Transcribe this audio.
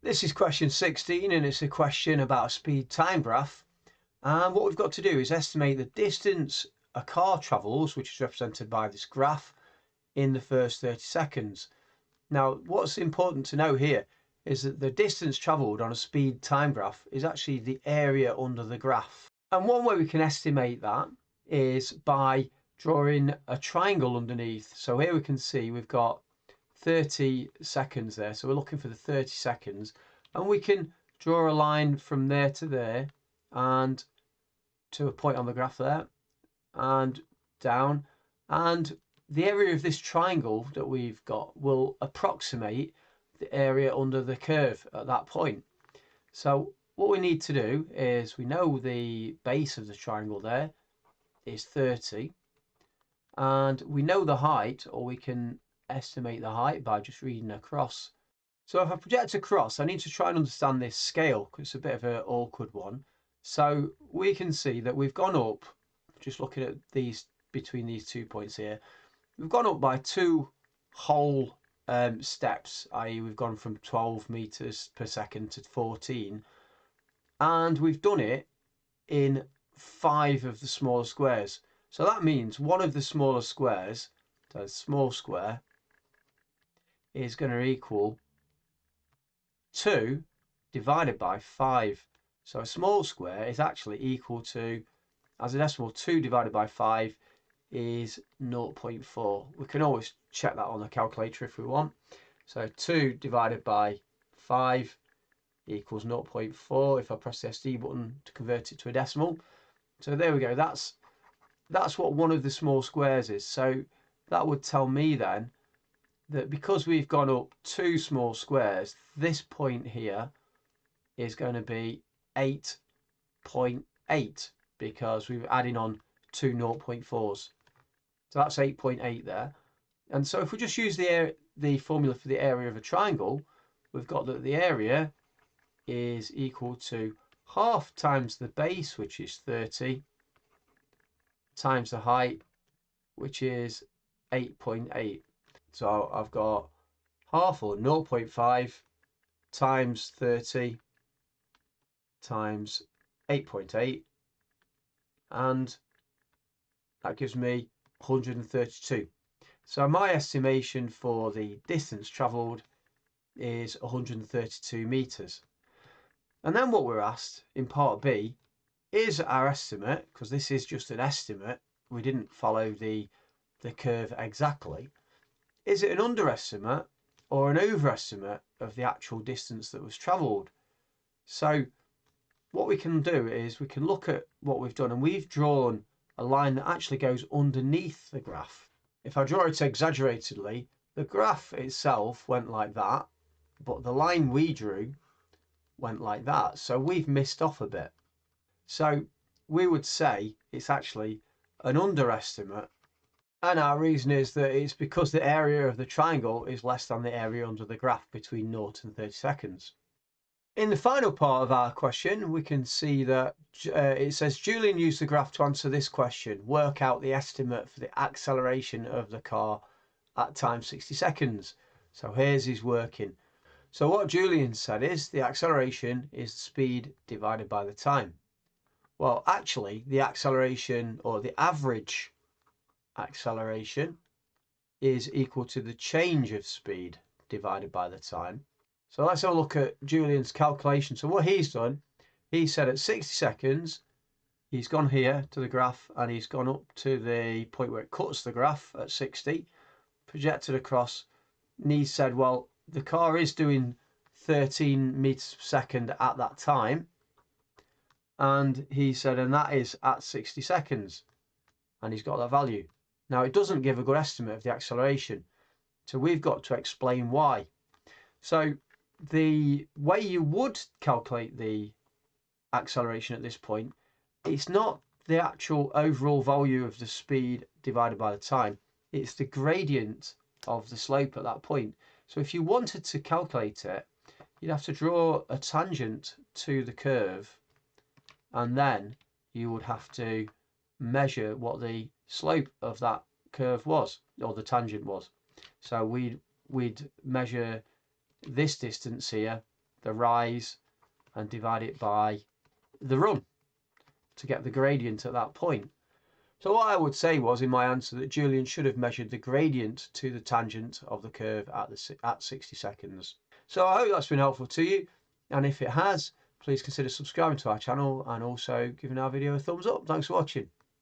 This is question 16 and it's a question about a speed time graph. And what we've got to do is estimate the distance a car travels, which is represented by this graph, in the first 30 seconds. Now, what's important to know here is that the distance travelled on a speed time graph is actually the area under the graph. And one way we can estimate that is by drawing a triangle underneath. So here we can see we've got 30 seconds there, so we're looking for the 30 seconds, and we can draw a line from there to there and to a point on the graph there and down, and the area of this triangle that we've got will approximate the area under the curve at that point. So what we need to do is, we know the base of the triangle there is 30, and we know the height, or we can estimate the height by just reading across. So if I project across, I need to try and understand this scale because it's a bit of an awkward one. So we can see that we've gone up, just looking at these between these 2 points here, we've gone up by 2 whole steps, i.e. we've gone from 12 meters per second to 14, and we've done it in 5 of the smaller squares. So that means one of the smaller squares, so a small square, is going to equal 2 divided by 5. So a small square is actually equal to, as a decimal, 2 divided by 5 is 0.4. We can always check that on the calculator if we want. So 2 divided by 5 equals 0.4 if I press the SD button to convert it to a decimal. So there we go, that's what one of the small squares is. So that would tell me then that because we've gone up 2 small squares, this point here is going to be 8.8 because we're adding on 2 0.4s. So that's 8.8 there. And so if we just use the formula for the area of a triangle, we've got that the area is equal to half times the base, which is 30, times the height, which is 8.8. So I've got half, or 0.5, times 30 times 8.8, and that gives me 132. So my estimation for the distance travelled is 132 meters. And then what we're asked in part B is our estimate, because this is just an estimate, we didn't follow the curve exactly. Is it an underestimate or an overestimate of the actual distance that was travelled? So what we can do is we can look at what we've done, and we've drawn a line that actually goes underneath the graph. If I draw it exaggeratedly, the graph itself went like that, but the line we drew went like that. So we've missed off a bit. So we would say it's actually an underestimate. And our reason is that it's because the area of the triangle is less than the area under the graph between 0 and 30 seconds. In the final part of our question, we can see that it says Julian used the graph to answer this question. Work out the estimate for the acceleration of the car at time 60 seconds. So here's his working. So what Julian said is the acceleration is the speed divided by the time. Well, actually, the acceleration, or the average acceleration, is equal to the change of speed divided by the time. So let's have a look at Julian's calculation. So what he's done, he said at 60 seconds, he's gone here to the graph and he's gone up to the point where it cuts the graph at 60, projected across, and he said, well, the car is doing 13 meters per second at that time. And he said, and that is at 60 seconds. And he's got that value. Now, it doesn't give a good estimate of the acceleration. So we've got to explain why. So the way you would calculate the acceleration at this point, it's not the actual overall value of the speed divided by the time. It's the gradient of the slope at that point. So if you wanted to calculate it, you'd have to draw a tangent to the curve, and then you would have to measure what the slope of that curve was, or the tangent was. So we'd measure this distance here, the rise and divide it by the run to get the gradient at that point. So what I would say was in my answer that Julian should have measured the gradient to the tangent of the curve at 60 seconds. So I hope that's been helpful to you, and if it has, please consider subscribing to our channel and also giving our video a thumbs up. Thanks for watching.